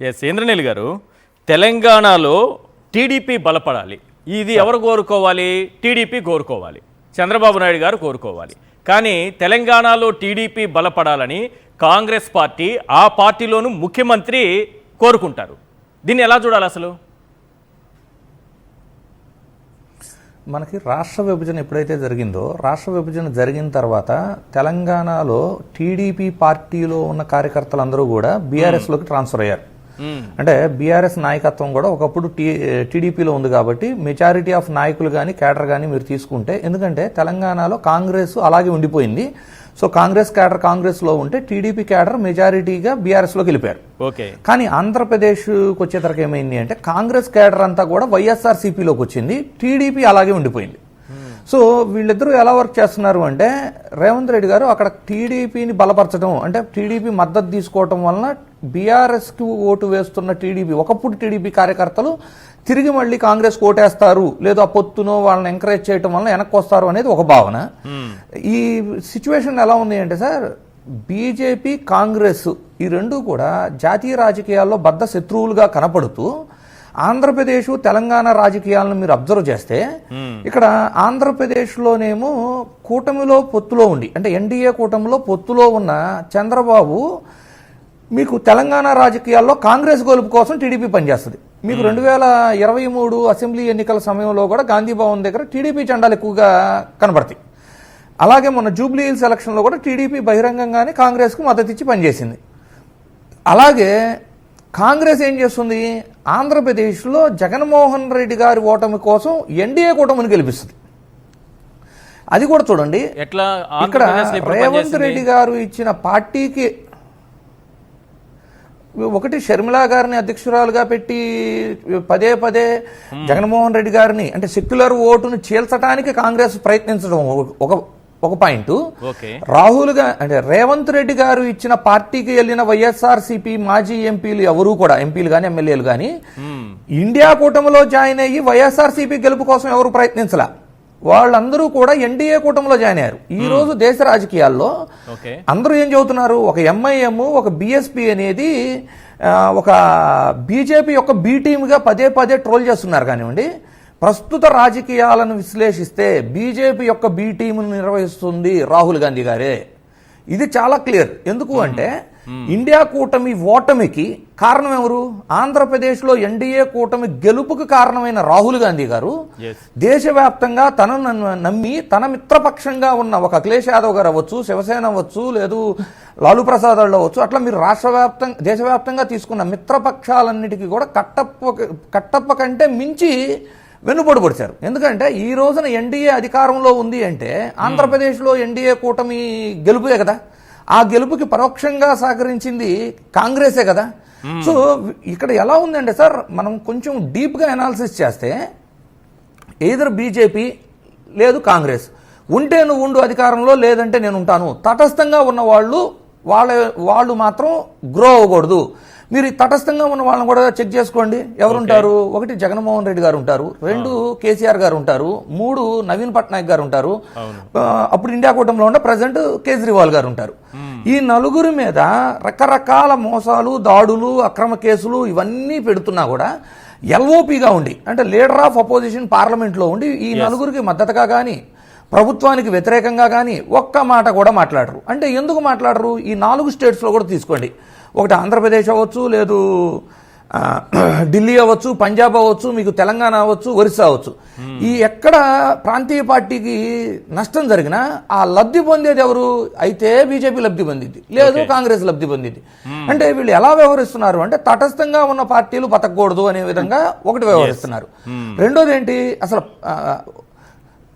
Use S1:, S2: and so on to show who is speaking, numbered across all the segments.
S1: Yes Indraneel గారు, తెలంగాణలో TDP బలపడాలి, ఇది ఎవరు కోరుకోవాలి? టీడీపీ కోరుకోవాలి, చంద్రబాబు నాయుడు గారు కోరుకోవాలి. కానీ తెలంగాణలో టీడీపీ బలపడాలని కాంగ్రెస్ పార్టీ, ఆ పార్టీలోనూ ముఖ్యమంత్రి కోరుకుంటారు. దీన్ని ఎలా చూడాలి అసలు?
S2: మనకి రాష్ట్ర విభజన ఎప్పుడైతే జరిగిందో, రాష్ట్ర విభజన జరిగిన తర్వాత తెలంగాణలో టీడీపీ పార్టీలో ఉన్న కార్యకర్తలందరూ కూడా బీఆర్ఎస్లోకి ట్రాన్స్ఫర్ అయ్యారు. అంటే బీఆర్ఎస్ నాయకత్వం కూడా ఒకప్పుడు టీడీపీలో ఉంది కాబట్టి మెజారిటీ ఆఫ్ నాయకులు కానీ కేడర్ కానీ మీరు తీసుకుంటే, ఎందుకంటే తెలంగాణలో కాంగ్రెస్ అలాగే ఉండిపోయింది. సో కాంగ్రెస్ కేడర్ కాంగ్రెస్లో ఉంటే టీడీపీ కేడర్ మెజారిటీగా బీఆర్ఎస్లోకి వెళ్ళిపోయారు. కానీ ఆంధ్రప్రదేశ్కి వచ్చేతరకు ఏమైంది అంటే కాంగ్రెస్ కేడర్ అంతా కూడా వైఎస్ఆర్సీపీలోకి వచ్చింది, టీడీపీ అలాగే ఉండిపోయింది. సో వీళ్ళిద్దరూ ఎలా వర్క్ చేస్తున్నారు అంటే, రేవంత్ రెడ్డి గారు అక్కడ టీడీపీని బలపరచడం, అంటే టీడీపీ మద్దతు తీసుకోవటం వలన బీఆర్ఎస్కి ఓటు వేస్తున్న టీడీపీ, ఒకప్పుడు టీడీపీ కార్యకర్తలు తిరిగి మళ్ళీ కాంగ్రెస్ ఓటేస్తారు, లేదు ఆ పొత్తునో వాళ్ళని ఎంకరేజ్ చేయటం వలన వెనక్కి వస్తారు అనేది ఒక భావన. ఈ సిచ్యువేషన్ ఎలా ఉంది అంటే సార్, బీజేపీ కాంగ్రెస్ ఈ రెండు కూడా జాతీయ రాజకీయాల్లో బద్ధ శత్రువులుగా కనపడుతూ ఆంధ్రప్రదేశ్ తెలంగాణ రాజకీయాలను మీరు అబ్జర్వ్ చేస్తే, ఇక్కడ ఆంధ్రప్రదేశ్లోనేమో కూటమిలో పొత్తులో ఉండి, అంటే ఎన్డీఏ కూటమిలో పొత్తులో ఉన్న చంద్రబాబు మీకు తెలంగాణ రాజకీయాల్లో కాంగ్రెస్ గెలుపు కోసం టీడీపీ పనిచేస్తుంది. మీకు 2023 అసెంబ్లీ ఎన్నికల సమయంలో కూడా గాంధీ భవన్ దగ్గర టీడీపీ జెండాలు ఎక్కువగా కనబడతాయి. అలాగే మొన్న జూబ్లీ హిల్స్ ఎలక్షన్లో కూడా టీడీపీ బహిరంగంగానే కాంగ్రెస్కు మద్దతు ఇచ్చి పనిచేసింది. అలాగే కాంగ్రెస్ ఏం చేస్తుంది, ఆంధ్రప్రదేశ్లో జగన్మోహన్ రెడ్డి గారి ఓటమి కోసం ఎన్డీఏ కూటమిని గెలిపిస్తుంది. అది కూడా చూడండి, ఇక్కడ రేవంత్ రెడ్డి గారు ఇచ్చిన పార్టీకి ఒకటి షర్మిలా గారిని అధ్యక్షురాలుగా పెట్టి పదే పదే జగన్మోహన్ రెడ్డి గారిని, అంటే సెక్యులర్ ఓటును చీల్చడానికి కాంగ్రెస్ ప్రయత్నించడం ఒక పాయింట్. రాహుల్ అంటే రేవంత్ రెడ్డి గారు ఇచ్చిన పార్టీకి వెళ్లిన వైఎస్ఆర్సీపీ మాజీ ఎంపీలు ఎవరు కూడా, ఎంపీలు గాని ఎమ్మెల్యేలు గాని ఇండియా కూటమిలో జాయిన్ అయ్యి వైఎస్ఆర్సీపీ గెలుపు కోసం ఎవరు ప్రయత్నించలా, వాళ్ళందరూ కూడా ఎన్డీఏ కూటమిలో జాయిన్ అయ్యారు. ఈ రోజు దేశ రాజకీయాల్లో అందరూ ఏం చెబుతున్నారు, ఒక ఎంఐఎం, ఒక బీఎస్పీ అనేది ఒక బీజేపీ యొక్క బీ టీమ్గా పదే పదే ట్రోల్ చేస్తున్నారు. కానివ్వండి, ప్రస్తుత రాజకీయాలను విశ్లేషిస్తే బీజేపీ యొక్క బీ టీమును నిర్వహిస్తుంది రాహుల్ గాంధీ గారే. ఇది చాలా క్లియర్. ఎందుకు అంటే ఇండియా కూటమి ఓటమికి కారణం ఎవరు? ఆంధ్రప్రదేశ్లో ఎన్డీఏ కూటమి గెలుపుకు కారణమైన రాహుల్ గాంధీ గారు దేశవ్యాప్తంగా తనను నమ్మి తన మిత్రపక్షంగా ఉన్న ఒక అఖిలేష్ యాదవ్ గారు అవ్వచ్చు, శివసేన అవ్వచ్చు, లేదు లాలూ ప్రసాద్ అవ్వచ్చు, అట్లా మీరు దేశవ్యాప్తంగా తీసుకున్న మిత్రపక్షాలన్నిటికీ కూడా కట్టప్ప కంటే మించి వెన్నుపోటు పొడిచారు. ఎందుకంటే ఈ రోజున ఎన్డీఏ అధికారంలో ఉంది అంటే ఆంధ్రప్రదేశ్లో ఎన్డీఏ కూటమి గెలుపే కదా, ఆ గెలుపుకి పరోక్షంగా సహకరించింది కాంగ్రెసే కదా. సో ఇక్కడ ఎలా ఉందంటే సార్, మనం కొంచెం డీప్గా అనాలిసిస్ చేస్తే ఎయిదర్ బీజేపీ లేదు కాంగ్రెస్, ఉంటే నువ్వు ఉండు అధికారంలో, లేదంటే నేను ఉంటాను. తటస్థంగా ఉన్న వాళ్ళు మాత్రం గ్రో అవ్వకూడదు. మీరు తటస్థంగా ఉన్న వాళ్ళని కూడా చెక్ చేసుకోండి. ఎవరుంటారు? ఒకటి జగన్మోహన్ రెడ్డి గారు ఉంటారు, 2 కేసీఆర్ గారు ఉంటారు, 3 నవీన్ పట్నాయక్ గారు ఉంటారు, అప్పుడు ఇండియా కూటమిలో ఉన్న ప్రెసిడెంట్ కేజ్రీవాల్ గారు ఉంటారు. ఈ నలుగురి మీద రకరకాల మోసాలు, దాడులు, అక్రమ కేసులు ఇవన్నీ పెడుతున్నా కూడా ఎల్ఓపిగా ఉండి, అంటే లీడర్ ఆఫ్ అపోజిషన్ పార్లమెంట్లో ఉండి ఈ నలుగురికి మద్దతుగా కానీ ప్రభుత్వానికి వ్యతిరేకంగా కానీ ఒక్క మాట కూడా మాట్లాడరు. అంటే ఎందుకు మాట్లాడరు? ఈ 4 స్టేట్స్లో కూడా తీసుకోండి, ఒకటి ఆంధ్రప్రదేశ్ అవ్వచ్చు, లేదు ఢిల్లీ అవ్వచ్చు, పంజాబ్ అవ్వచ్చు, మీకు తెలంగాణ అవ్వచ్చు, ఒరిస్సా అవ్వచ్చు, ఈ ఎక్కడ ప్రాంతీయ పార్టీకి నష్టం జరిగినా ఆ లబ్ధి పొందేది ఎవరు? అయితే బీజేపీ లబ్ధి పొందింది, లేదు కాంగ్రెస్ లబ్ధి పొందింది. అంటే వీళ్ళు ఎలా వ్యవహరిస్తున్నారు అంటే తటస్థంగా ఉన్న పార్టీలు బతకూడదు అనే విధంగా ఒకటి వ్యవహరిస్తున్నారు. రెండోది ఏంటి, అసలు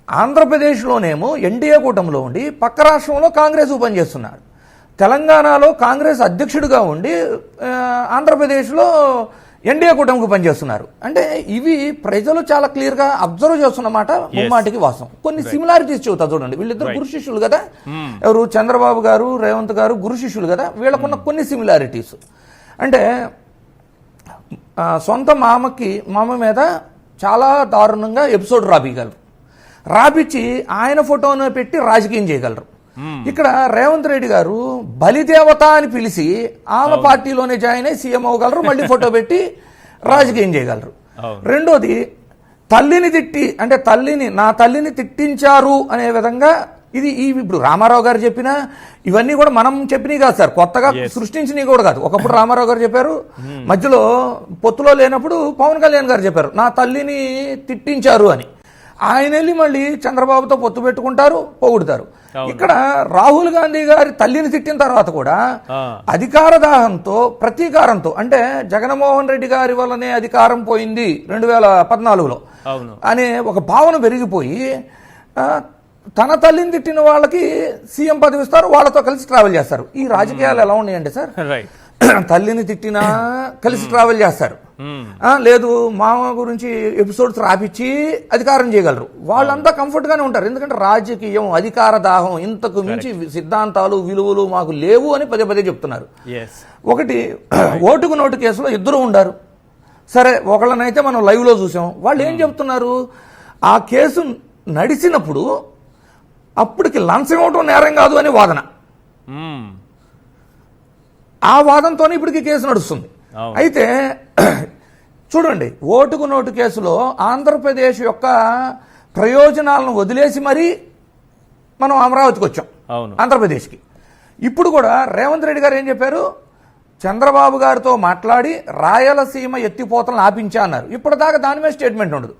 S2: ఆంధ్రప్రదేశ్లోనేమో ఎన్డీఏ కూటమిలో ఉండి పక్క రాష్ట్రంలో కాంగ్రెస్ పనిచేస్తున్నారు, తెలంగాణలో కాంగ్రెస్ అధ్యక్షుడిగా ఉండి ఆంధ్రప్రదేశ్లో ఎన్డీఏ కూటమికి పనిచేస్తున్నారు. అంటే ఇవి ప్రజలు చాలా క్లియర్గా అబ్జర్వ్ చేస్తున్నమాట, ముమ్మాటికి వాస్తవం. కొన్ని సిమిలారిటీస్ చెబుతా చూడండి. వీళ్ళిద్దరు గురు శిష్యులు కదా, ఎవరు? చంద్రబాబు గారు, రేవంత్ గారు గురు శిష్యులు కదా. వీళ్ళకున్న కొన్ని సిమిలారిటీస్ అంటే సొంత మామ మీద చాలా దారుణంగా ఎపిసోడ్ రాపిగలరు, రాపిచ్చి ఆయన ఫోటోను పెట్టి రాజకీయం చేయగలరు. ఇక్కడ రేవంత్ రెడ్డి గారు బలిదేవత అని పిలిచి ఆమె పార్టీలోనే జాయిన్ అయ్యి సీఎం అవ్వగలరు, మళ్ళీ ఫోటో పెట్టి రాజకీయం చేయగలరు. రెండోది, తల్లిని తిట్టి, అంటే నా తల్లిని తిట్టించారు అనే విధంగా ఇది ఇప్పుడు రామారావు గారు చెప్పిన ఇవన్నీ కూడా మనం చెప్పినవి కాదు సార్, కొత్తగా సృష్టించినవి కూడా కాదు. ఒకప్పుడు రామారావు గారు చెప్పారు, మధ్యలో పొత్తులో లేనప్పుడు పవన్ కళ్యాణ్ గారు చెప్పారు నా తల్లిని తిట్టించారు అని. ఆయన వెళ్ళి మళ్ళీ చంద్రబాబుతో పొత్తు పెట్టుకుంటారు, పొగుడుతారు. ఇక్కడ రాహుల్ గాంధీ గారి తల్లిని తిట్టిన తర్వాత కూడా అధికార దాహంతో, ప్రతీకారంతో, అంటే జగన్మోహన్ రెడ్డి గారి వల్లనే అధికారం పోయింది 2014లో అనే ఒక భావన పెరిగిపోయి తన తల్లిని తిట్టిన వాళ్ళకి సీఎం పదవి ఇస్తారు, వాళ్ళతో కలిసి ట్రావెల్ చేస్తారు. ఈ రాజకీయాలు ఎలా ఉన్నాయండి సార్? తల్లిని తిట్టినా కలిసి ట్రావెల్ చేస్తారు, లేదు మామ గురించి ఎపిసోడ్స్ రాపిచ్చి అధికారం చేయగలరు. వాళ్ళంతా కంఫర్ట్ గానే ఉంటారు. ఎందుకంటే రాజకీయం, అధికార దాహం, ఇంతకు మించి సిద్ధాంతాలు, విలువలు మాకు లేవు అని పదే పదే చెప్తున్నారు. ఒకటి, ఓటుకు నోటు కేసులో ఇద్దరు ఉండారు. సరే, ఒకళ్ళనైతే మనం లైవ్ లో చూసాం. వాళ్ళు ఏం చెప్తున్నారు, ఆ కేసు నడిచినప్పుడు అప్పటికి లంచం ఇవ్వటం నేరం కాదు అని వాదన. ఆ వాదంతోనే ఇప్పటికి కేసు నడుస్తుంది. అయితే చూడండి, ఓటుకు నోటు కేసులో ఆంధ్రప్రదేశ్ యొక్క ప్రయోజనాలను వదిలేసి మరీ మనం అమరావతికి వచ్చాం, ఆంధ్రప్రదేశ్కి. ఇప్పుడు కూడా రేవంత్ రెడ్డి గారు ఏం చెప్పారు, చంద్రబాబు గారితో మాట్లాడి రాయలసీమ ఎత్తిపోతలను ఆపించా అన్నారు. ఇప్పటిదాకా దాని మీద స్టేట్మెంట్ ఉండదు.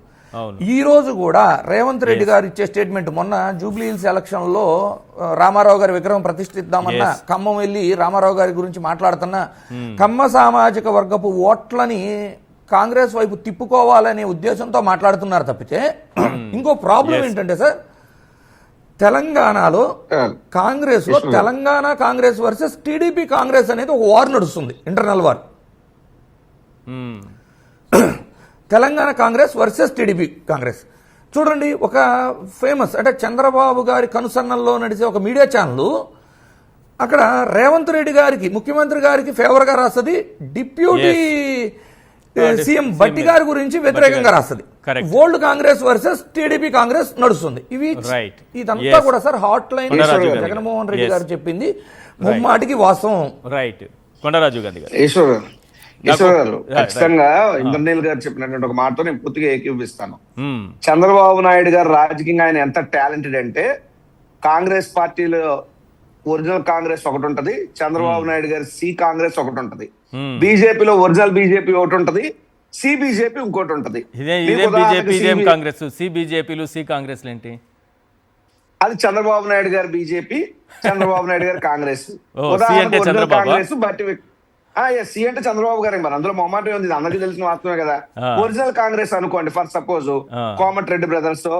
S2: ఈ రోజు కూడా రేవంత్ రెడ్డి గారు ఇచ్చే స్టేట్మెంట్, మొన్న జూబ్లీ హిల్స్ ఎలక్షన్ లో రామారావు గారి విగ్రహం ప్రతిష్ఠిద్దామన్నా, ఖమ్మం వెళ్ళి రామారావు గారి గురించి మాట్లాడుతున్నా, కమ్మ సామాజిక వర్గపు ఓట్లని కాంగ్రెస్ వైపు తిప్పుకోవాలనే ఉద్దేశంతో మాట్లాడుతున్నారు తప్పితే ఇంకో ప్రాబ్లం ఏంటంటే సార్, తెలంగాణలో కాంగ్రెస్ లో తెలంగాణ కాంగ్రెస్ వర్సెస్ టీడీపీ కాంగ్రెస్ అనేది ఒక వార్ నడుస్తుంది, internal war. Telangana Congress versus TDP Congress. చూడండి, ఒక ఫేమస్, అంటే చంద్రబాబు గారి కనుసన్నల్లో నడిచే ఒక మీడియా ఛానల్ అక్కడ రేవంత్ రెడ్డి గారికి, ముఖ్యమంత్రి గారికి ఫేవర్ గా రాస్తుంది, డిప్యూటీ సీఎం బట్టి గారి గురించి వ్యతిరేకంగా రాస్తుంది. Old Congress versus TDP Congress నడుస్తుంది. ఇదంతా కూడా sir hot line Jaganmohan Reddy గారు చెప్పింది ముమ్మాటికి వాస్తవం.
S1: రైట్, కొండరాజు గాంధీ గారు.
S3: ఈశ్వర్ గారు, ఖచ్చితంగా ఇంద్రనీల్ గారు చెప్పినటువంటి ఒక మాటతో నేను పూర్తిగా ఏకీభవిస్తాను. చంద్రబాబు నాయుడు గారు రాజకీయంగా ఆయన ఎంత టాలెంటెడ్ అంటే, కాంగ్రెస్ పార్టీలో ఒరిజినల్ కాంగ్రెస్ ఒకటి ఉంటది, చంద్రబాబు నాయుడు గారి సి కాంగ్రెస్ ఒకటి ఉంటది, బీజేపీలో ఒరిజినల్ బీజేపీ ఒకటి ఉంటది, సి బీజేపీ ఇంకోటి ఉంటది. అది చంద్రబాబు నాయుడు గారి బీజేపీ, చంద్రబాబు నాయుడు గారి కాంగ్రెస్. కాంగ్రెస్ బట్టి సి అంటే చంద్రబాబు గారు, మరి అందులో మొమ్మాటం ఉంది, అందరికీ తెలిసిన వాస్తవమే కదా. ఒరిజినల్ కాంగ్రెస్ అనుకోండి, ఫర్ సపోజ్ కోమటిరెడ్డి బ్రదర్స్,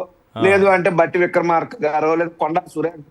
S3: లేదు అంటే బట్టి విక్రమార్క గారు, లేదా కొండా సురేష్